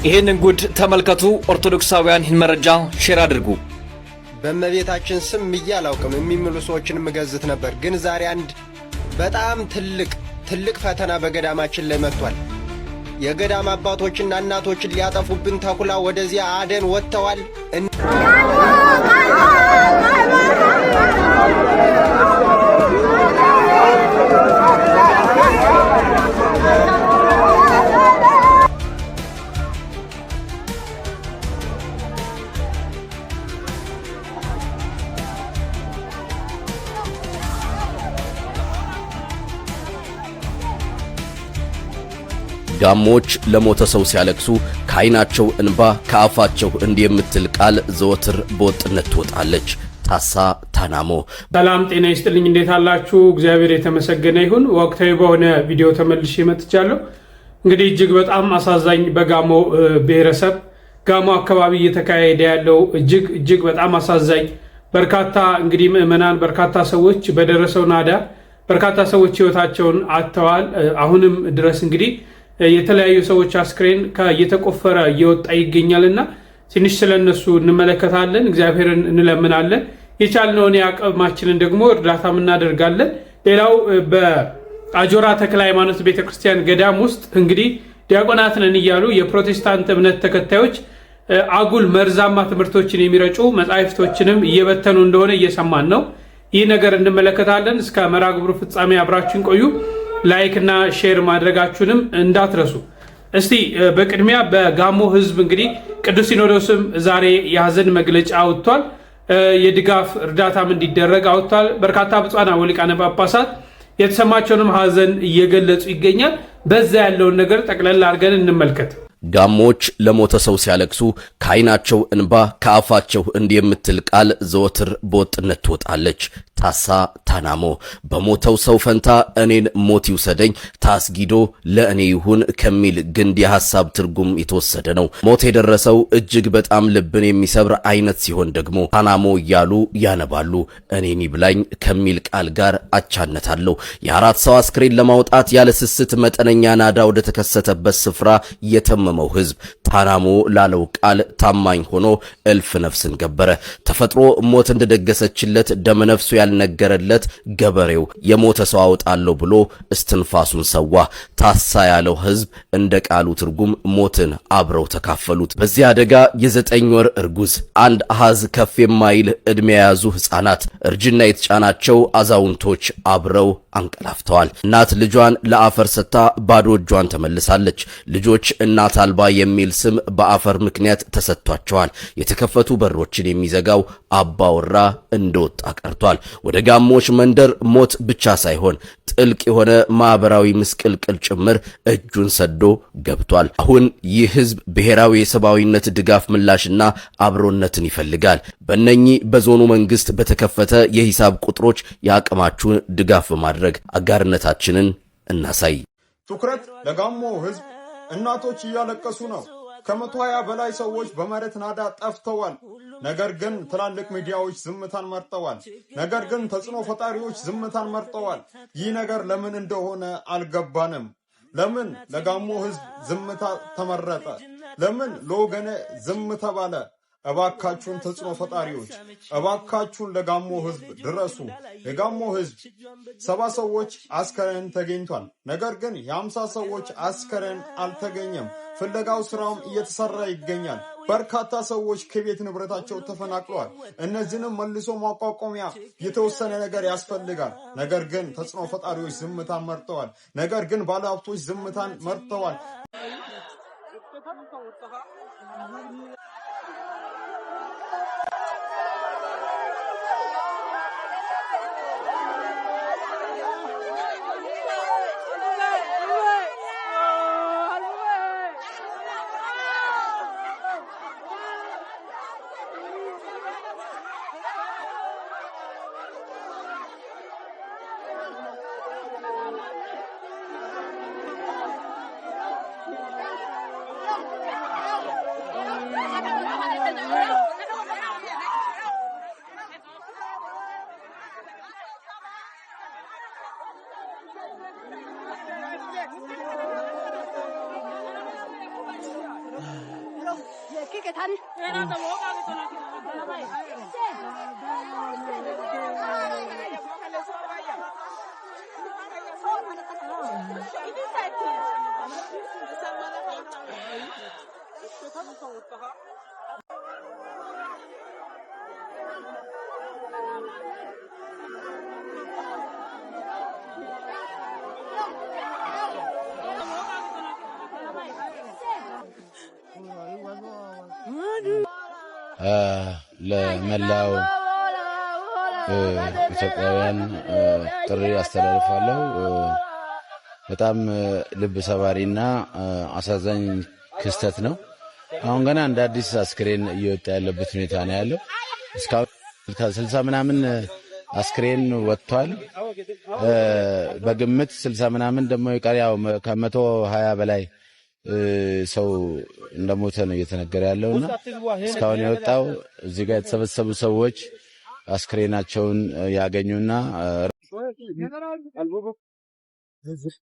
ይሄንን ጉድ ተመልከቱ። ኦርቶዶክሳውያን ይህን መረጃ ሼር አድርጉ። በእመቤታችን ስም እያላውቅም የሚምሉ ሰዎችን መገዝት ነበር። ግን ዛሬ አንድ በጣም ትልቅ ፈተና በገዳማችን ላይ መጥቷል። የገዳም አባቶችና እናቶችን ሊያጠፉብን ተኩላ ወደዚያ አደን ወጥተዋል። ጋሞች ለሞተ ሰው ሲያለቅሱ ከዓይናቸው እንባ ከአፋቸው እንዲህ የምትል ቃል ዘወትር በወጥነት ትወጣለች። ታሳ ታናሞ። ሰላም ጤና ይስጥልኝ። እንዴት አላችሁ? እግዚአብሔር የተመሰገነ ይሁን። ወቅታዊ በሆነ ቪዲዮ ተመልሼ መጥቻለሁ። እንግዲህ እጅግ በጣም አሳዛኝ በጋሞ ብሔረሰብ ጋሞ አካባቢ እየተካሄደ ያለው እጅግ በጣም አሳዛኝ በርካታ እንግዲህ ምዕመናን በርካታ ሰዎች በደረሰው ናዳ በርካታ ሰዎች ህይወታቸውን አጥተዋል። አሁንም ድረስ እንግዲህ የተለያዩ ሰዎች አስክሬን እየተቆፈረ እየወጣ ይገኛልና ትንሽ ስለነሱ እንመለከታለን። እግዚአብሔርን እንለምናለን። የቻልነውን ያቅማችንን ደግሞ እርዳታም እናደርጋለን። ሌላው በአጆራ ተክለ ሃይማኖት ቤተክርስቲያን ገዳም ውስጥ እንግዲህ ዲያቆናት ነን እያሉ የፕሮቴስታንት እምነት ተከታዮች አጉል መርዛማ ትምህርቶችን የሚረጩ መጻሕፍቶችንም እየበተኑ እንደሆነ እየሰማን ነው። ይህ ነገር እንመለከታለን። እስከ መርሃ ግብሩ ፍጻሜ አብራችሁን ቆዩ። ላይክ እና ሼር ማድረጋችሁንም እንዳትረሱ። እስቲ በቅድሚያ በጋሞ ህዝብ እንግዲህ ቅዱስ ሲኖዶስም ዛሬ የሐዘን መግለጫ አውጥቷል። የድጋፍ እርዳታም እንዲደረግ አውጥቷል። በርካታ ብፁዓን ወሊቃነ ጳጳሳት የተሰማቸውንም ሐዘን እየገለጹ ይገኛል። በዛ ያለውን ነገር ጠቅለል አድርገን እንመልከት። ጋሞች ለሞተ ሰው ሲያለቅሱ ከዓይናቸው እንባ ከአፋቸው እንዲህ የምትል ቃል ዘወትር በወጥነት ትወጣለች። ታሳ ታናሞ። በሞተው ሰው ፈንታ እኔን ሞት ይውሰደኝ ታስጊዶ ለእኔ ይሁን ከሚል ግንድ የሐሳብ ትርጉም የተወሰደ ነው። ሞት የደረሰው እጅግ በጣም ልብን የሚሰብር አይነት ሲሆን ደግሞ ታናሞ እያሉ ያነባሉ። እኔን ይብላኝ ከሚል ቃል ጋር አቻነት አለው። የአራት ሰው አስክሬን ለማውጣት ያለ ስስት መጠነኛ ናዳ ወደ ተከሰተበት ስፍራ የተመመው ህዝብ ታናሞ ላለው ቃል ታማኝ ሆኖ እልፍ ነፍስን ገበረ። ተፈጥሮ ሞት እንደደገሰችለት ደመነፍሱ ያልነገረለት ገበሬው የሞተ ሰው አውጣለሁ ብሎ እስትንፋሱን ሰዋ። ታሳ ያለው ህዝብ እንደ ቃሉ ትርጉም ሞትን አብረው ተካፈሉት። በዚህ አደጋ የ9 ወር እርጉዝ፣ አንድ አሃዝ ከፍ የማይል ዕድሜ የያዙ ህፃናት፣ እርጅና የተጫናቸው አዛውንቶች አብረው አንቀላፍተዋል። እናት ልጇን ለአፈር ሰጥታ ባዶ እጇን ተመልሳለች። ልጆች እናት አልባ የሚል ስም በአፈር ምክንያት ተሰጥቷቸዋል። የተከፈቱ በሮችን የሚዘጋው አባወራ እንደወጣ ቀርቷል። ወደ ጋሞች መንደር ሞት ብቻ ሳይሆን ጥልቅ የሆነ ማህበራዊ ምስቅልቅል ጭምር እጁን ሰዶ ገብቷል። አሁን ይህ ህዝብ ብሔራዊ የሰብአዊነት ድጋፍ ምላሽና አብሮነትን ይፈልጋል። በእነኚህ በዞኑ መንግስት በተከፈተ የሂሳብ ቁጥሮች የአቅማችሁን ድጋፍ በማድረግ አጋርነታችንን እናሳይ። ትኩረት ለጋሞ ህዝብ። እናቶች እያለቀሱ ነው። ከ120 በላይ ሰዎች በመሬት ናዳ ጠፍተዋል። ነገር ግን ትላልቅ ሚዲያዎች ዝምታን መርጠዋል። ነገር ግን ተጽዕኖ ፈጣሪዎች ዝምታን መርጠዋል። ይህ ነገር ለምን እንደሆነ አልገባንም። ለምን ለጋሞ ህዝብ ዝምታ ተመረጠ? ለምን ለወገነ ዝም ተባለ? እባካችሁን ተጽዕኖ ፈጣሪዎች፣ እባካችሁን ለጋሞ ህዝብ ድረሱ። የጋሞ ህዝብ 70 ሰዎች አስከሬን ተገኝቷል። ነገር ግን የ50 ሰዎች አስከሬን አልተገኘም። ፍለጋው ስራውም እየተሰራ ይገኛል። በርካታ ሰዎች ከቤት ንብረታቸው ተፈናቅለዋል። እነዚህንም መልሶ ማቋቋሚያ የተወሰነ ነገር ያስፈልጋል። ነገር ግን ተጽዕኖ ፈጣሪዎች ዝምታን መርጠዋል። ነገር ግን ባለሀብቶች ዝምታን መርጠዋል። ለመላው ኢትዮጵያውያን ጥሪ አስተላልፋለሁ። በጣም ልብ ሰባሪና አሳዛኝ ክስተት ነው። አሁን ገና እንደ አዲስ አስክሬን እየወጣ ያለበት ሁኔታ ነው ያለው። እስካሁን ከ60 ምናምን አስክሬን ወጥቷል። በግምት 60 ምናምን ደግሞ ይቀር ያው ከ120 በላይ ሰው እንደሞተ ነው እየተነገረ ያለውና እስካሁን የወጣው እዚህ ጋር የተሰበሰቡ ሰዎች አስክሬናቸውን ያገኙና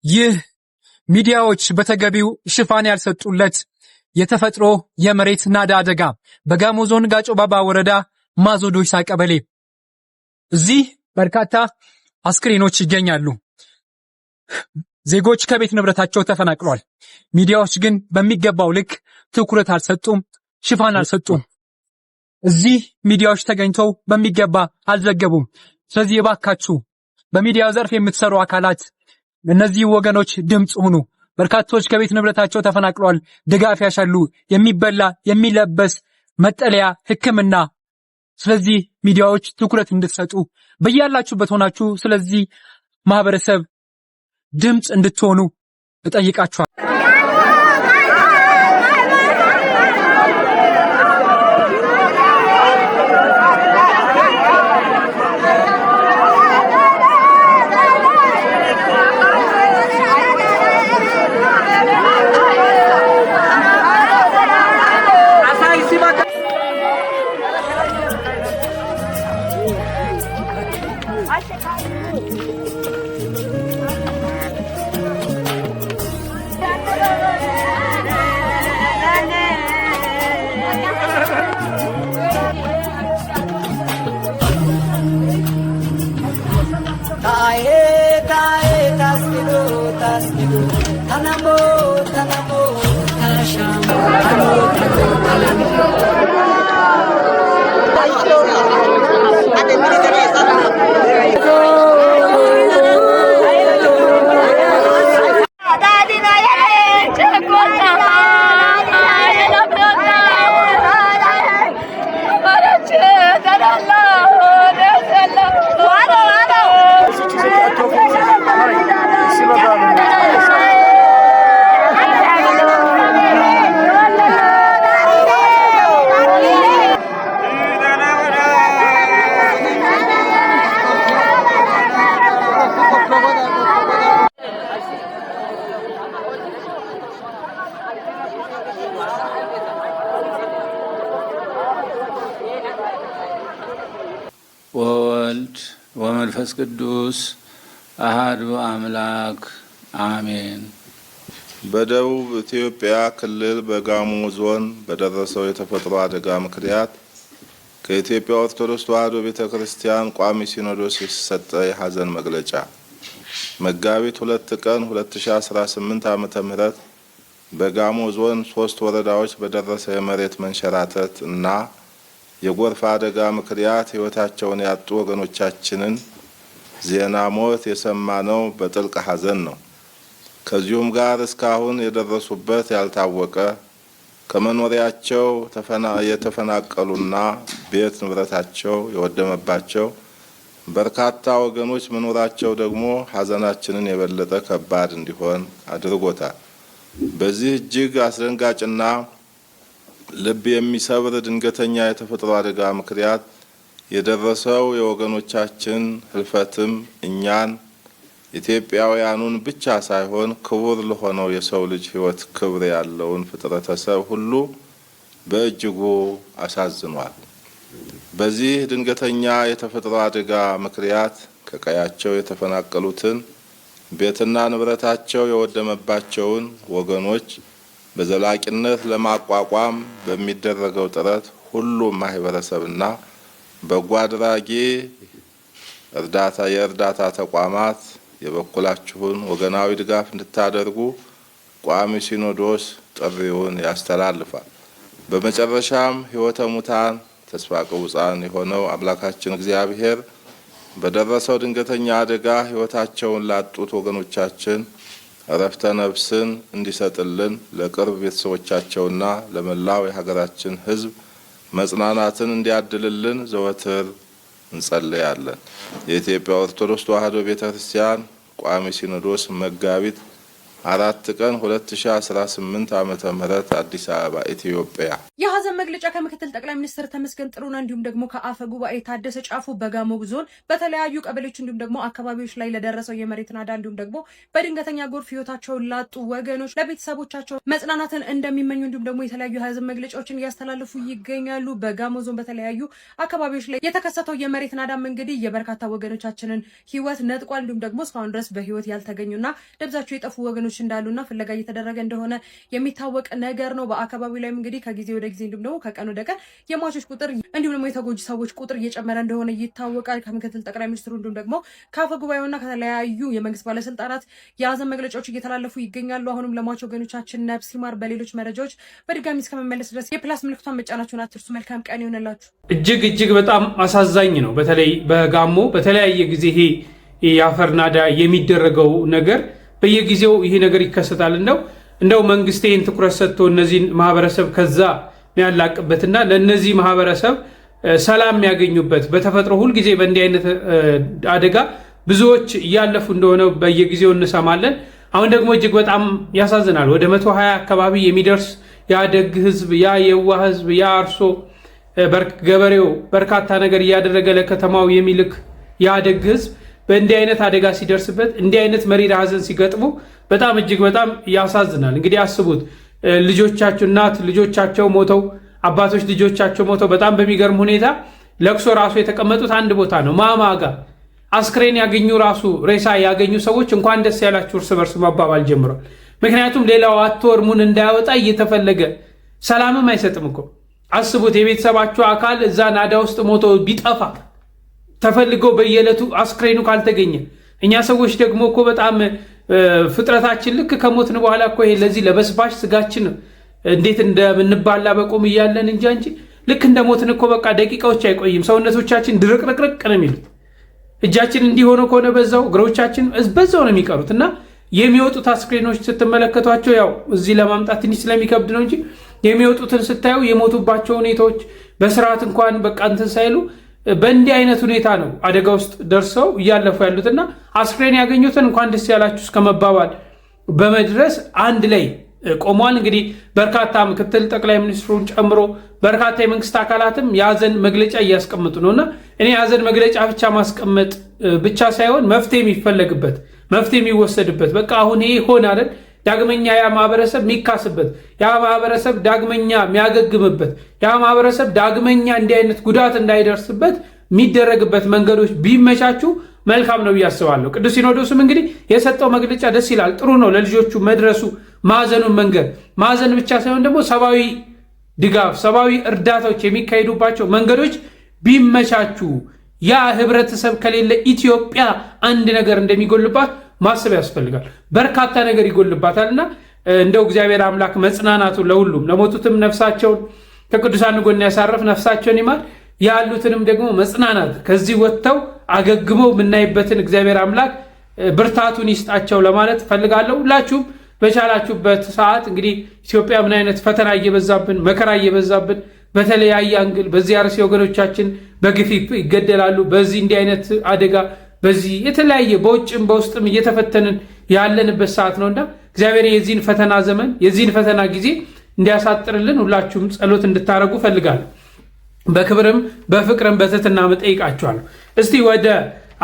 ይህ ሚዲያዎች በተገቢው ሽፋን ያልሰጡለት የተፈጥሮ የመሬት ናዳ አደጋ በጋሞ ዞን ጋጮ ባባ ወረዳ ማዞዶይሳ ቀበሌ እዚህ በርካታ አስክሬኖች ይገኛሉ። ዜጎች ከቤት ንብረታቸው ተፈናቅለዋል። ሚዲያዎች ግን በሚገባው ልክ ትኩረት አልሰጡም፣ ሽፋን አልሰጡም። እዚህ ሚዲያዎች ተገኝተው በሚገባ አልዘገቡም። ስለዚህ እባካችሁ በሚዲያው ዘርፍ የምትሰሩ አካላት እነዚህ ወገኖች ድምጽ ሁኑ። በርካቶች ከቤት ንብረታቸው ተፈናቅለዋል። ድጋፍ ያሻሉ፣ የሚበላ የሚለበስ መጠለያ፣ ሕክምና። ስለዚህ ሚዲያዎች ትኩረት እንድትሰጡ በያላችሁበት ሆናችሁ ስለዚህ ማህበረሰብ ድምጽ እንድትሆኑ እጠይቃችኋለሁ። ወወልድ ወመንፈስ ቅዱስ አሃዱ አምላክ አሜን። በደቡብ ኢትዮጵያ ክልል በጋሞ ዞን በደረሰው የተፈጥሮ አደጋ ምክንያት ከኢትዮጵያ ኦርቶዶክስ ተዋሕዶ ቤተክርስቲያን ቋሚ ሲኖዶስ የተሰጠ የሐዘን መግለጫ መጋቢት 2 ቀን 2018 ዓ.ም በጋሞ ዞን 3 ወረዳዎች በደረሰ የመሬት መንሸራተት እና የጎርፍ አደጋ ምክንያት ሕይወታቸውን ያጡ ወገኖቻችንን ዜና ሞት የሰማነው በጥልቅ ሐዘን ነው። ከዚሁም ጋር እስካሁን የደረሱበት ያልታወቀ ከመኖሪያቸው የተፈናቀሉና ቤት ንብረታቸው የወደመባቸው በርካታ ወገኖች መኖራቸው ደግሞ ሐዘናችንን የበለጠ ከባድ እንዲሆን አድርጎታል። በዚህ እጅግ አስደንጋጭና ልብ የሚሰብር ድንገተኛ የተፈጥሮ አደጋ ምክንያት የደረሰው የወገኖቻችን ህልፈትም እኛን ኢትዮጵያውያኑን ብቻ ሳይሆን ክቡር ለሆነው የሰው ልጅ ህይወት ክብር ያለውን ፍጥረተሰብ ሁሉ በእጅጉ አሳዝኗል። በዚህ ድንገተኛ የተፈጥሮ አደጋ ምክንያት ከቀያቸው የተፈናቀሉትን ቤትና ንብረታቸው የወደመባቸውን ወገኖች በዘላቂነት ለማቋቋም በሚደረገው ጥረት ሁሉም ማህበረሰብና በጎ አድራጊ የእርዳታ ተቋማት የበኩላችሁን ወገናዊ ድጋፍ እንድታደርጉ ቋሚ ሲኖዶስ ጥሪውን ያስተላልፋል። በመጨረሻም ሕይወተ ሙታን ተስፋ ቅቡፃን የሆነው አምላካችን እግዚአብሔር በደረሰው ድንገተኛ አደጋ ሕይወታቸውን ላጡት ወገኖቻችን እረፍተ ነፍስን እንዲሰጥልን ለቅርብ ቤተሰቦቻቸውና ለመላው የሀገራችን ሕዝብ መጽናናትን እንዲያድልልን ዘወትር እንጸልያለን። የኢትዮጵያ ኦርቶዶክስ ተዋሕዶ ቤተክርስቲያን ቋሚ ሲኖዶስ መጋቢት 4 ቀን 2018 ዓመተ ምህረት አዲስ አበባ ኢትዮጵያ። የሀዘን መግለጫ ከምክትል ጠቅላይ ሚኒስትር ተመስገን ጥሩነህ እንዲሁም ደግሞ ከአፈ ጉባኤ ታደሰ ጫፉ በጋሞ ዞን በተለያዩ ቀበሌዎች እንዲሁም ደግሞ አካባቢዎች ላይ ለደረሰው የመሬት ናዳ እንዲሁም ደግሞ በድንገተኛ ጎርፍ ሕይወታቸውን ላጡ ወገኖች ለቤተሰቦቻቸው መጽናናትን እንደሚመኙ እንዲሁም ደግሞ የተለያዩ የሀዘን መግለጫዎችን እያስተላለፉ ይገኛሉ። በጋሞ ዞን በተለያዩ አካባቢዎች ላይ የተከሰተው የመሬት ናዳም እንግዲህ የበርካታ ወገኖቻችንን ሕይወት ነጥቋል። እንዲሁም ደግሞ እስካሁን ድረስ በሕይወት ያልተገኙና ደብዛቸው የጠፉ ወገኖች እንዳሉና ፍለጋ እየተደረገ እንደሆነ የሚታወቅ ነገር ነው። በአካባቢው ላይም እንግዲህ ከጊዜ ወደ ጊዜ እንዲሁም ደግሞ ከቀን ወደ ቀን የሟቾች ቁጥር እንዲሁም ደግሞ የተጎጂ ሰዎች ቁጥር እየጨመረ እንደሆነ ይታወቃል። ከምክትል ጠቅላይ ሚኒስትሩ እንዲሁም ደግሞ ከአፈ ጉባኤውና ከተለያዩ የመንግስት ባለስልጣናት የሀዘን መግለጫዎች እየተላለፉ ይገኛሉ። አሁንም ለሟች ወገኖቻችን ነፍስ ይማር። በሌሎች መረጃዎች በድጋሚ እስከመመለስ ድረስ የፕላስ ምልክቷን መጫናችሁን አትርሱ። መልካም ቀን ይሆንላችሁ። እጅግ በጣም አሳዛኝ ነው። በተለይ በጋሞ በተለያየ ጊዜ ይሄ የአፈር ናዳ የሚደረገው ነገር በየጊዜው ይሄ ነገር ይከሰታል። እንደው መንግስት ይህን ትኩረት ሰጥቶ እነዚህን ማህበረሰብ ከዛ የሚያላቅበትና ለነዚህ ማህበረሰብ ሰላም የሚያገኙበት በተፈጥሮ ሁልጊዜ በእንዲህ አይነት አደጋ ብዙዎች እያለፉ እንደሆነ በየጊዜው እንሰማለን። አሁን ደግሞ እጅግ በጣም ያሳዝናል። ወደ 120 አካባቢ የሚደርስ ያደግ ህዝብ፣ ያ የዋህ ህዝብ፣ ያ አርሶ ገበሬው በርካታ ነገር እያደረገ ለከተማው የሚልክ ያደግ ህዝብ በእንዲህ አይነት አደጋ ሲደርስበት እንዲህ አይነት መሪር ሀዘን ሲገጥሙ በጣም እጅግ በጣም ያሳዝናል። እንግዲህ አስቡት፣ ልጆቻቸው እናት ልጆቻቸው ሞተው አባቶች ልጆቻቸው ሞተው በጣም በሚገርም ሁኔታ ለቅሶ ራሱ የተቀመጡት አንድ ቦታ ነው። ማማጋ አስክሬን ያገኙ ራሱ ሬሳ ያገኙ ሰዎች እንኳን ደስ ያላችሁ እርስ በርስ መባባል ጀምሯል። ምክንያቱም ሌላው አቶ እርሙን እንዳያወጣ እየተፈለገ ሰላምም አይሰጥም እኮ። አስቡት፣ የቤተሰባቸው አካል እዛ ናዳ ውስጥ ሞቶ ቢጠፋ ተፈልገው በየዕለቱ አስክሬኑ ካልተገኘ እኛ ሰዎች ደግሞ እኮ በጣም ፍጥረታችን ልክ ከሞትን በኋላ እኮ ይሄ ለዚህ ለበስባሽ ስጋችን እንዴት እንደምንባላ በቆም እያለን እንጂ ልክ እንደ ሞትን እኮ በቃ ደቂቃዎች አይቆይም። ሰውነቶቻችን ድርቅርቅርቅ ነው የሚሉት። እጃችን እንዲሆነ ከሆነ በዛው እግሮቻችን በዛው ነው የሚቀሩት። እና የሚወጡት አስክሬኖች ስትመለከቷቸው ያው እዚህ ለማምጣት ትንሽ ስለሚከብድ ነው እንጂ የሚወጡትን ስታዩ የሞቱባቸው ሁኔታዎች በስርዓት እንኳን በቃ እንትን ሳይሉ በእንዲህ አይነት ሁኔታ ነው አደጋ ውስጥ ደርሰው እያለፉ ያሉትና አስክሬን ያገኙትን እንኳን ደስ ያላችሁ እስከ መባባል በመድረስ አንድ ላይ ቆሟል። እንግዲህ በርካታ ምክትል ጠቅላይ ሚኒስትሩን ጨምሮ በርካታ የመንግስት አካላትም የሀዘን መግለጫ እያስቀመጡ ነውና እኔ የሀዘን መግለጫ ብቻ ማስቀመጥ ብቻ ሳይሆን መፍትሄ የሚፈለግበት መፍትሄ የሚወሰድበት በቃ አሁን ይሄ ሆነ አይደል ዳግመኛ ያ ማህበረሰብ የሚካስበት ያ ማህበረሰብ ዳግመኛ የሚያገግምበት ያ ማህበረሰብ ዳግመኛ እንዲህ አይነት ጉዳት እንዳይደርስበት የሚደረግበት መንገዶች ቢመቻቹ መልካም ነው ብዬ አስባለሁ። ቅዱስ ሲኖዶስም እንግዲህ የሰጠው መግለጫ ደስ ይላል፣ ጥሩ ነው። ለልጆቹ መድረሱ ማዘኑን መንገድ ማዘን ብቻ ሳይሆን ደግሞ ሰብአዊ ድጋፍ ሰብአዊ እርዳታዎች የሚካሄዱባቸው መንገዶች ቢመቻቹ ያ ህብረተሰብ ከሌለ ኢትዮጵያ አንድ ነገር እንደሚጎልባት ማሰብ ያስፈልጋል። በርካታ ነገር ይጎልባታልና እንደው እግዚአብሔር አምላክ መጽናናቱ ለሁሉም ለሞቱትም ነፍሳቸውን ከቅዱሳን ጎን ያሳረፍ ነፍሳቸውን ይማር፣ ያሉትንም ደግሞ መጽናናት ከዚህ ወጥተው አገግመው የምናይበትን እግዚአብሔር አምላክ ብርታቱን ይስጣቸው ለማለት ፈልጋለሁ። ሁላችሁም በቻላችሁበት ሰዓት እንግዲህ ኢትዮጵያ ምን አይነት ፈተና እየበዛብን መከራ እየበዛብን በተለያየ አንግል በዚህ አርሲ ወገኖቻችን በግፍ ይገደላሉ። በዚህ እንዲህ አይነት አደጋ በዚህ የተለያየ በውጭም በውስጥም እየተፈተንን ያለንበት ሰዓት ነውና እግዚአብሔር የዚህን ፈተና ዘመን የዚህን ፈተና ጊዜ እንዲያሳጥርልን ሁላችሁም ጸሎት እንድታረጉ ፈልጋለሁ። በክብርም በፍቅርም በትህትና መጠይቃችኋለሁ። እስቲ ወደ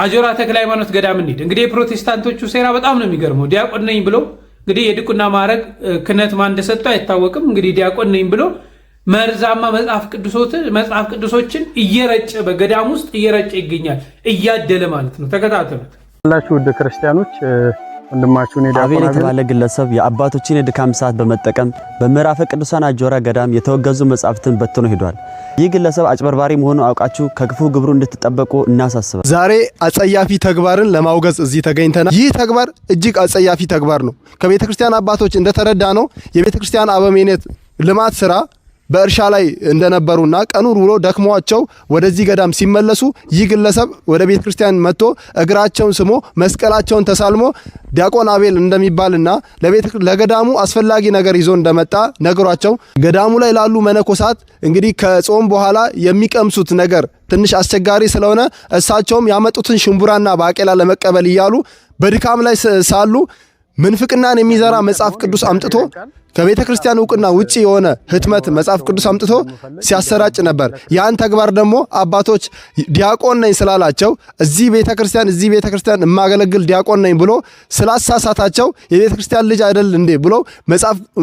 አጆራ ተክለ ሃይማኖት ገዳም እንሂድ። እንግዲህ የፕሮቴስታንቶቹ ሴራ በጣም ነው የሚገርመው። ዲያቆን ነኝ ብሎ እንግዲህ የድቁና ማዕረግ ክህነት ማን እንደሰጠው አይታወቅም። እንግዲህ ዲያቆን ነኝ ብሎ መርዛማ መጽሐፍ ቅዱሶችን እየረጨ በገዳም ውስጥ እየረጨ ይገኛል። እያደለ ማለት ነው። ተከታተሉት። ሁላችሁ ውድ ክርስቲያኖች ወንድማችሁ ነው አቤል የተባለ ግለሰብ የአባቶችን የድካም ሰዓት በመጠቀም በምዕራፈ ቅዱሳን አጆራ ገዳም የተወገዙ መጻሕፍትን በትኖ ሄዷል። ይህ ግለሰብ አጭበርባሪ መሆኑን አውቃችሁ ከክፉ ግብሩ እንድትጠበቁ እናሳስባለን። ዛሬ አጸያፊ ተግባርን ለማውገዝ እዚህ ተገኝተናል። ይህ ተግባር እጅግ አጸያፊ ተግባር ነው። ከቤተክርስቲያን አባቶች እንደተረዳ ነው የቤተክርስቲያን አበምኔት ልማት ስራ በእርሻ ላይ እንደነበሩና ቀኑን ውሎ ደክሟቸው ወደዚህ ገዳም ሲመለሱ ይህ ግለሰብ ወደ ቤተክርስቲያን መጥቶ እግራቸውን ስሞ መስቀላቸውን ተሳልሞ ዲያቆን አቤል እንደሚባልና ለገዳሙ አስፈላጊ ነገር ይዞ እንደመጣ ነግሯቸው ገዳሙ ላይ ላሉ መነኮሳት እንግዲህ ከጾም በኋላ የሚቀምሱት ነገር ትንሽ አስቸጋሪ ስለሆነ እሳቸውም ያመጡትን ሽምቡራና ባቄላ ለመቀበል እያሉ በድካም ላይ ሳሉ ምንፍቅናን የሚዘራ መጽሐፍ ቅዱስ አምጥቶ ከቤተ ክርስቲያን ዕውቅና ውጪ የሆነ ህትመት መጽሐፍ ቅዱስ አምጥቶ ሲያሰራጭ ነበር። ያን ተግባር ደግሞ አባቶች ዲያቆን ነኝ ስላላቸው እዚህ ቤተ ክርስቲያን የማገለግል ዲያቆን ነኝ ብሎ ስላሳሳታቸው የቤተ ክርስቲያን ልጅ አይደል እንዴ ብሎ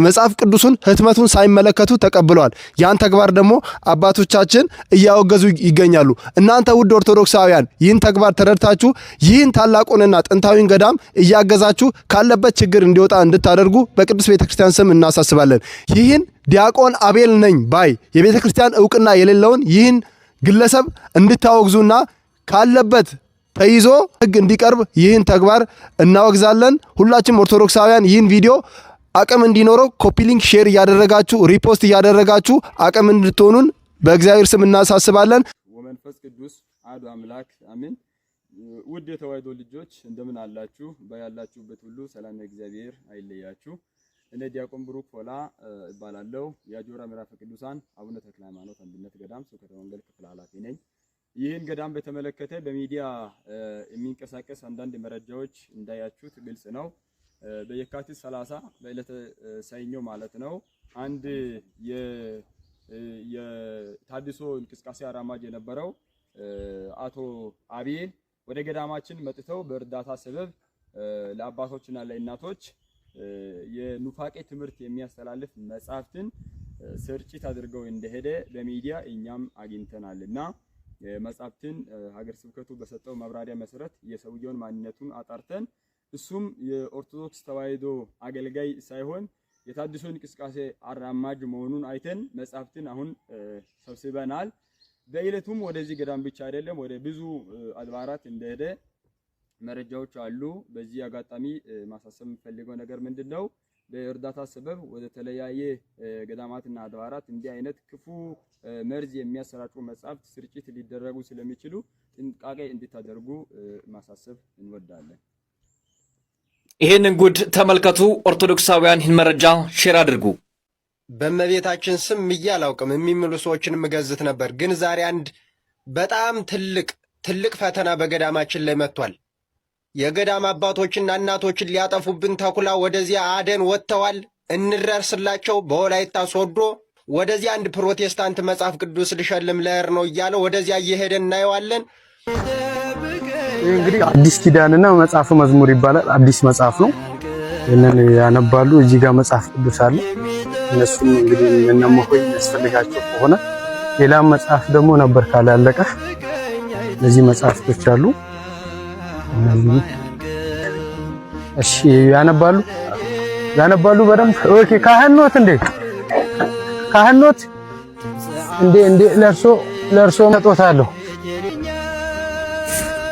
መጽሐፍ ቅዱሱን ህትመቱን ሳይመለከቱ ተቀብለዋል። ያን ተግባር ደግሞ አባቶቻችን እያወገዙ ይገኛሉ። እናንተ ውድ ኦርቶዶክሳውያን ይህን ተግባር ተረድታችሁ ይህን ታላቁንና ጥንታዊን ገዳም እያገዛችሁ ካለበት ችግር እንዲወጣ እንድታደርጉ በቅዱስ ቤተ ክርስቲያን ስም እናሳስባለን። ይህን ዲያቆን አቤል ነኝ ባይ የቤተ ክርስቲያን ዕውቅና የሌለውን ይህን ግለሰብ እንድታወግዙና ካለበት ተይዞ ህግ እንዲቀርብ ይህን ተግባር እናወግዛለን። ሁላችንም ኦርቶዶክሳውያን ይህን ቪዲዮ አቅም እንዲኖረው ኮፒ ሊንክ ሼር እያደረጋችሁ ሪፖስት እያደረጋችሁ አቅም እንድትሆኑን በእግዚአብሔር ስም እናሳስባለን። ወመንፈስ ቅዱስ አሐዱ አምላክ አሜን። ውድ የተዋሕዶ ልጆች እንደምን አላችሁ? በያላችሁበት ሁሉ ሰላም እግዚአብሔር አይለያችሁ። እኔ ዲያቆን ብሩክ ፎላ እባላለሁ። የአጆራ ምዕራፈ ቅዱሳን አቡነ ተክለ ሃይማኖት አንድነት ገዳም ስብከተ ወንጌል ክፍል ኃላፊ ነኝ። ይህን ገዳም በተመለከተ በሚዲያ የሚንቀሳቀስ አንዳንድ መረጃዎች እንዳያችሁት ግልጽ ነው። በየካቲት 30 በዕለተ ሰኞ ማለት ነው አንድ የታድሶ እንቅስቃሴ አራማጅ የነበረው አቶ አቤል ወደ ገዳማችን መጥተው በእርዳታ ሰበብ ለአባቶችና ለእናቶች የኑፋቄ ትምህርት የሚያስተላልፍ መጽሐፍትን ስርጭት አድርገው እንደሄደ በሚዲያ እኛም አግኝተናልና መጽሐፍትን ሀገረ ስብከቱ በሰጠው ማብራሪያ መሰረት የሰውየውን ማንነቱን አጣርተን እሱም የኦርቶዶክስ ተዋሕዶ አገልጋይ ሳይሆን የታድሶ እንቅስቃሴ አራማጅ መሆኑን አይተን መጽሐፍትን አሁን ሰብስበናል። በዕለቱም ወደዚህ ገዳም ብቻ አይደለም ወደ ብዙ አድባራት እንደሄደ መረጃዎች አሉ። በዚህ አጋጣሚ ማሳሰብ የምፈልገው ነገር ምንድነው? በእርዳታ ሰበብ ወደ ተለያየ ገዳማትና አድባራት እንዲህ አይነት ክፉ መርዝ የሚያሰራጩ መጽሐፍት ስርጭት ሊደረጉ ስለሚችሉ ጥንቃቄ እንድታደርጉ ማሳሰብ እንወዳለን። ይህንን ጉድ ተመልከቱ። ኦርቶዶክሳውያን ይህን መረጃ ሼር አድርጉ። በእመቤታችን ስም ምዬ አላውቅም የሚምሉ ሰዎችን ምገዝት ነበር። ግን ዛሬ አንድ በጣም ትልቅ ፈተና በገዳማችን ላይ መጥቷል። የገዳም አባቶችና እናቶችን ሊያጠፉብን ተኩላ ወደዚያ አደን ወጥተዋል። እንረርስላቸው። በወላይታ ሶዶ ወደዚያ አንድ ፕሮቴስታንት መጽሐፍ ቅዱስ ልሸልም ለእር ነው እያለ ወደዚያ እየሄደ እናየዋለን። እንግዲህ አዲስ ኪዳንና መጽሐፈ መዝሙር ይባላል። አዲስ መጽሐፍ ነው። እነን ያነባሉ። እዚህ ጋር መጽሐፍ ቅዱስ አለ። እነሱም እንግዲህ እነመሆይ ያስፈልጋቸው ከሆነ ሌላ መጽሐፍ ደግሞ ነበር ካላለቀ እነዚህ መጽሐፍቶች አሉ። እነዚህ እሺ ያነባሉ በደንብ ኦኬ። ካህኖት እንዴ ለርሶ መጦታለሁ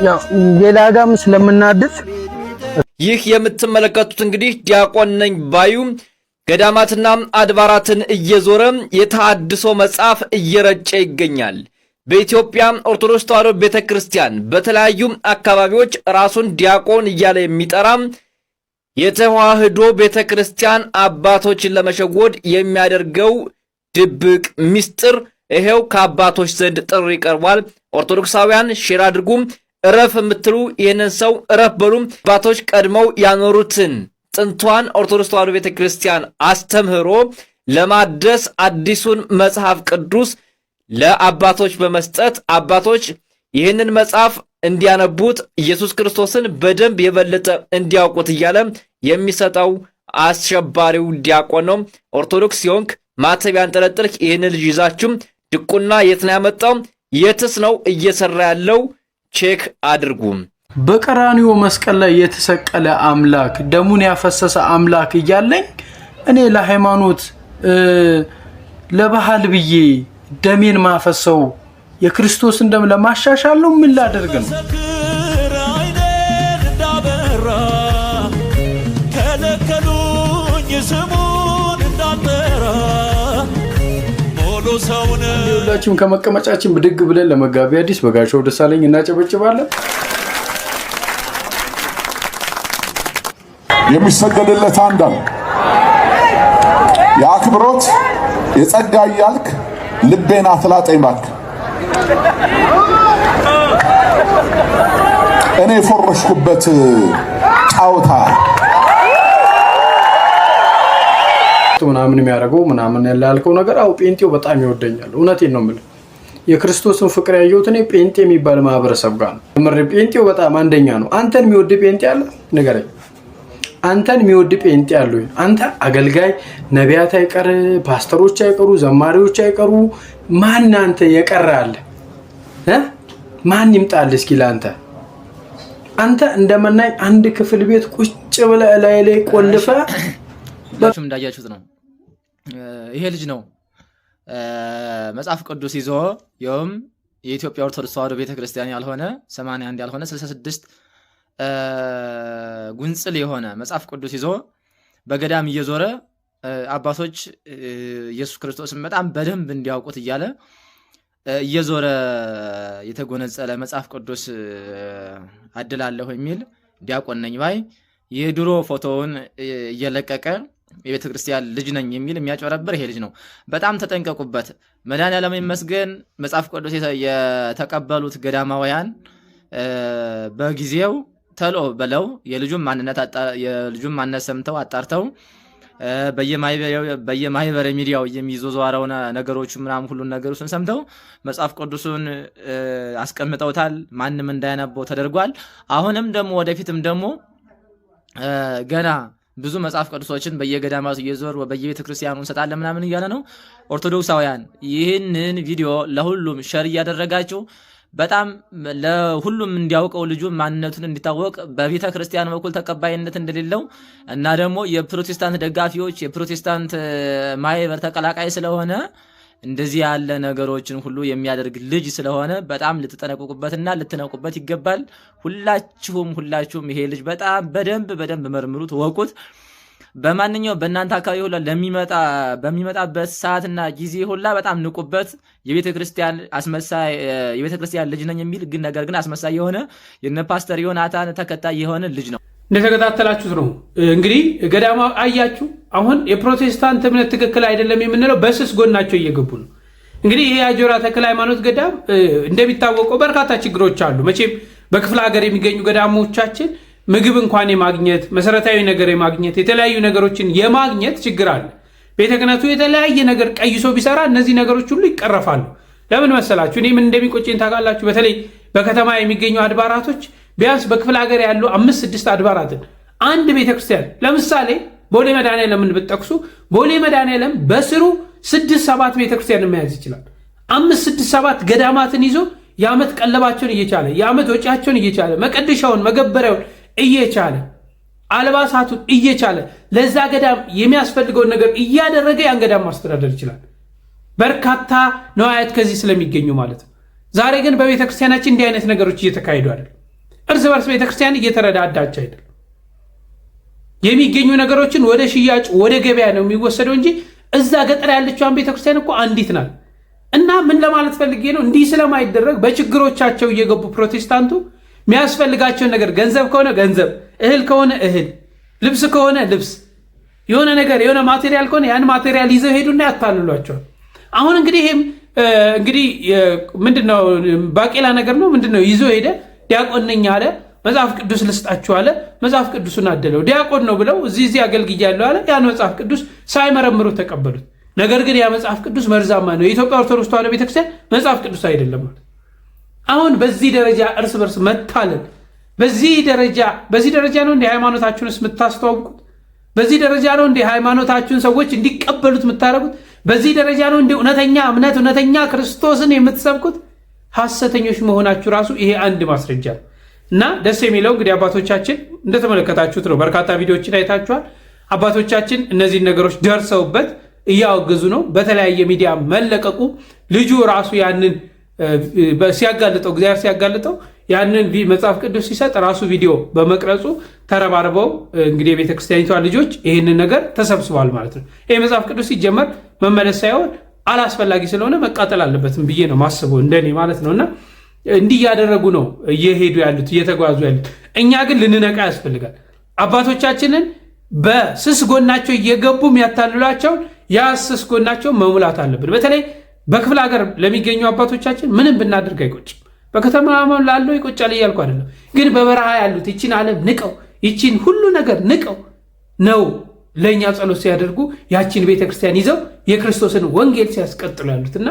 ያው ሌላ ጋም ስለምናድር ይህ የምትመለከቱት እንግዲህ ዲያቆን ነኝ ባዩ ገዳማትና አድባራትን እየዞረ የተሐድሶ መጽሐፍ እየረጨ ይገኛል። በኢትዮጵያ ኦርቶዶክስ ተዋሕዶ ቤተክርስቲያን በተለያዩ አካባቢዎች ራሱን ዲያቆን እያለ የሚጠራ የተዋሕዶ ቤተክርስቲያን አባቶችን ለመሸወድ የሚያደርገው ድብቅ ምስጢር ይሄው ከአባቶች ዘንድ ጥሪ ቀርቧል። ኦርቶዶክሳውያን ሼር አድርጉ። እረፍ የምትሉ ይህንን ሰው እረፍ በሉ። አባቶች ቀድመው ያኖሩትን ጥንቷን ኦርቶዶክስ ተዋሕዶ ቤተክርስቲያን አስተምህሮ ለማደስ አዲሱን መጽሐፍ ቅዱስ ለአባቶች በመስጠት አባቶች ይህንን መጽሐፍ እንዲያነቡት ኢየሱስ ክርስቶስን በደንብ የበለጠ እንዲያውቁት እያለ የሚሰጠው አሸባሪው ዲያቆን ነው። ኦርቶዶክስ ሲሆንክ ማተብ ያንጠለጠልክ ይህንን ልጅ ይዛችሁ ድቁና የት ነው ያመጣው? የትስ ነው እየሰራ ያለው? ቼክ አድርጉ። በቀራኒዮ መስቀል ላይ የተሰቀለ አምላክ ደሙን ያፈሰሰ አምላክ እያለኝ እኔ ለሃይማኖት ለባህል ብዬ ደሜን ማፈሰው የክርስቶስን ደም ለማሻሻል ነው? ምን ላደርግ ነው? ሁላችሁም ከመቀመጫችን ብድግ ብለን ለመጋቢ አዲስ በጋሻው ደሳለኝ እናጨበጭባለን። የሚሰገድለት አንድ አለ። የአክብሮት የጸጋ እያልክ ልቤን አትላጠኝ እባክህ። እኔ የፎረሽኩበት ጫውታ ምናምን የሚያደርገው ምናምን ያላልከው ነገር አው ጴንጤው በጣም ይወደኛል። እውነቴን ነው የምልህ። የክርስቶስን ፍቅር ያየሁት እኔ ጴንጤ የሚባል ማህበረሰብ ጋር ነው። ጴንጤው በጣም አንደኛ ነው። አንተን የሚወድ ጴንጤ አለ? ንገረኝ። አንተን የሚወድ ጴንጤ አለ ወይ? አንተ አገልጋይ ነቢያት አይቀር፣ ፓስተሮች አይቀሩ፣ ዘማሪዎች አይቀሩ፣ ማን አንተ የቀረ አለ? ማን ይምጣል እስኪ ለአንተ? አንተ እንደመናኝ አንድ ክፍል ቤት ቁጭ ብለህ ላይ ቆልፈ ሁላችሁም እንዳያችሁት ነው። ይሄ ልጅ ነው መጽሐፍ ቅዱስ ይዞ የውም የኢትዮጵያ ኦርቶዶክስ ተዋሕዶ ቤተክርስቲያን ያልሆነ 81 ያልሆነ 66 ጉንጽል የሆነ መጽሐፍ ቅዱስ ይዞ በገዳም እየዞረ አባቶች ኢየሱስ ክርስቶስን በጣም በደንብ እንዲያውቁት እያለ እየዞረ የተጎነጸለ መጽሐፍ ቅዱስ አድላለሁ የሚል ዲያቆን ነኝ ባይ የድሮ ፎቶውን እየለቀቀ የቤተ ክርስቲያን ልጅ ነኝ የሚል የሚያጨረብር ይሄ ልጅ ነው። በጣም ተጠንቀቁበት። መድኃኔዓለም ይመስገን መጽሐፍ ቅዱስ የተቀበሉት ገዳማውያን በጊዜው ተሎ በለው የልጁን ማንነት ሰምተው አጣርተው በየማህበረ ሚዲያው የሚዞዘዋረው ነገሮች ምናምን ሁሉ ነገሮችን ሰምተው መጽሐፍ ቅዱስን አስቀምጠውታል። ማንም እንዳያነበው ተደርጓል። አሁንም ደግሞ ወደፊትም ደግሞ ገና ብዙ መጽሐፍ ቅዱሶችን በየገዳማቱ እየዞር በየቤተ ክርስቲያኑ እንሰጣለን ምናምን እያለ ነው። ኦርቶዶክሳውያን ይህንን ቪዲዮ ለሁሉም ሸር እያደረጋችሁ በጣም ለሁሉም እንዲያውቀው ልጁ ማንነቱን እንዲታወቅ በቤተ ክርስቲያን በኩል ተቀባይነት እንደሌለው እና ደግሞ የፕሮቴስታንት ደጋፊዎች የፕሮቴስታንት ማህበር ተቀላቃይ ስለሆነ እንደዚህ ያለ ነገሮችን ሁሉ የሚያደርግ ልጅ ስለሆነ በጣም ልትጠነቀቁበትና ልትነቁበት ይገባል። ሁላችሁም ይሄ ልጅ በጣም በደንብ መርምሩት፣ ወቁት። በማንኛው በእናንተ አካባቢ ሁላ በሚመጣበት ሰዓትና ጊዜ ሁላ በጣም ንቁበት። የቤተክርስቲያን ልጅ ነኝ የሚል ነገር ግን አስመሳይ የሆነ የነ ፓስተር ዮናታን ተከታይ የሆነ ልጅ ነው። እንደተከታተላችሁት ነው እንግዲህ ገዳማ አያችሁ። አሁን የፕሮቴስታንት እምነት ትክክል አይደለም የምንለው በስስ ጎናቸው እየገቡ ነው። እንግዲህ ይሄ አጆራ ተክለ ሃይማኖት ገዳም እንደሚታወቀው በርካታ ችግሮች አሉ። መቼም በክፍለ ሀገር የሚገኙ ገዳሞቻችን ምግብ እንኳን የማግኘት መሰረታዊ ነገር የማግኘት የተለያዩ ነገሮችን የማግኘት ችግር አለ። ቤተ ክህነቱ የተለያየ ነገር ቀይሶ ቢሰራ እነዚህ ነገሮች ሁሉ ይቀረፋሉ። ለምን መሰላችሁ? እኔ ምን እንደሚቆጨኝ ታውቃላችሁ? በተለይ በከተማ የሚገኙ አድባራቶች ቢያንስ በክፍለ ሀገር ያሉ 5-6 አድባራትን አንድ ቤተክርስቲያን ለምሳሌ ቦሌ መድኃኔዓለምን ብትጠቅሱ ቦሌ መድኃኔዓለም በስሩ 6-7 ቤተክርስቲያን መያዝ ይችላል። 5-6-7 ገዳማትን ይዞ የዓመት ቀለባቸውን እየቻለ የዓመት ወጪያቸውን እየቻለ መቀደሻውን መገበሪያውን እየቻለ አልባሳቱን እየቻለ ለዛ ገዳም የሚያስፈልገውን ነገር እያደረገ ያን ገዳም ማስተዳደር ይችላል። በርካታ ነዋያት ከዚህ ስለሚገኙ ማለት ነው። ዛሬ ግን በቤተክርስቲያናችን እንዲህ አይነት ነገሮች እየተካሄዱ አይደል። እርስ በርስ ቤተክርስቲያን እየተረዳዳች አይደል። የሚገኙ ነገሮችን ወደ ሽያጭ ወደ ገበያ ነው የሚወሰደው እንጂ እዛ ገጠር ያለችውን ቤተክርስቲያን እኮ አንዲት ናት። እና ምን ለማለት ፈልጌ ነው፣ እንዲህ ስለማይደረግ በችግሮቻቸው እየገቡ ፕሮቴስታንቱ የሚያስፈልጋቸውን ነገር ገንዘብ ከሆነ ገንዘብ፣ እህል ከሆነ እህል፣ ልብስ ከሆነ ልብስ፣ የሆነ ነገር የሆነ ማቴሪያል ከሆነ ያን ማቴሪያል ይዘው ሄዱና ያታልሏቸዋል። አሁን እንግዲህ ይሄም እንግዲህ ምንድነው ባቄላ ነገር ነው ምንድነው ይዞ ሄደ። ዲያቆን ነኝ አለ፣ መጽሐፍ ቅዱስ ልስጣችሁ አለ፣ መጽሐፍ ቅዱስን አደለው። ዲያቆን ነው ብለው እዚህ አገልግያለሁ አለ። ያን መጽሐፍ ቅዱስ ሳይመረምሩ ተቀበሉት። ነገር ግን ያ መጽሐፍ ቅዱስ መርዛማ ነው፣ የኢትዮጵያ ኦርቶዶክስ ተዋሕዶ ቤተክርስቲያን መጽሐፍ ቅዱስ አይደለም ማለት። አሁን በዚህ ደረጃ እርስ በርስ መታለን፣ በዚህ ደረጃ ነው እንደ ሃይማኖታችሁንስ የምታስተዋውቁት? በዚህ ደረጃ ነው እንደ ሃይማኖታችሁን ሰዎች እንዲቀበሉት የምታደርጉት? በዚህ ደረጃ ነው እንደ እውነተኛ እምነት እውነተኛ ክርስቶስን የምትሰብኩት? ሐሰተኞች መሆናችሁ ራሱ ይሄ አንድ ማስረጃ ነው። እና ደስ የሚለው እንግዲህ አባቶቻችን እንደተመለከታችሁት ነው። በርካታ ቪዲዮዎችን አይታችኋል። አባቶቻችን እነዚህን ነገሮች ደርሰውበት እያወገዙ ነው። በተለያየ ሚዲያ መለቀቁ ልጁ ራሱ ያንን ሲያጋልጠው እግዚአብሔር ሲያጋልጠው ያንን መጽሐፍ ቅዱስ ሲሰጥ ራሱ ቪዲዮ በመቅረጹ ተረባርበው እንግዲህ የቤተክርስቲያኒቷ ልጆች ይህንን ነገር ተሰብስቧል ማለት ነው። ይህ መጽሐፍ ቅዱስ ሲጀመር መመለስ ሳይሆን አላስፈላጊ ስለሆነ መቃጠል አለበትም ብዬ ነው ማስበው እንደኔ ማለት ነውና እንዲህ ያደረጉ ነው እየሄዱ ያሉት እየተጓዙ ያሉት። እኛ ግን ልንነቃ ያስፈልጋል። አባቶቻችንን በስስ ጎናቸው እየገቡ የሚያታልሏቸው ያ ስስ ጎናቸው መሙላት አለብን። በተለይ በክፍለ ሀገር ለሚገኙ አባቶቻችን ምንም ብናደርግ አይቆጭም። በከተማ ላለው ይቆጫል እያልኩ አይደለም፣ ግን በበረሃ ያሉት ይቺን ዓለም ንቀው ይቺን ሁሉ ነገር ንቀው ነው ለእኛ ጸሎት ሲያደርጉ ያቺን ቤተክርስቲያን ይዘው የክርስቶስን ወንጌል ሲያስቀጥሉ ያሉትና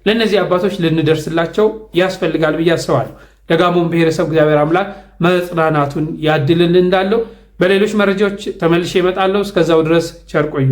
ለእነዚህ አባቶች ልንደርስላቸው ያስፈልጋል ብዬ አስባለሁ። ደጋሞን ብሔረሰብ እግዚአብሔር አምላክ መጽናናቱን ያድልን እንዳለው በሌሎች መረጃዎች ተመልሼ እመጣለሁ። እስከዛው ድረስ ቸር ቆዩልኝ።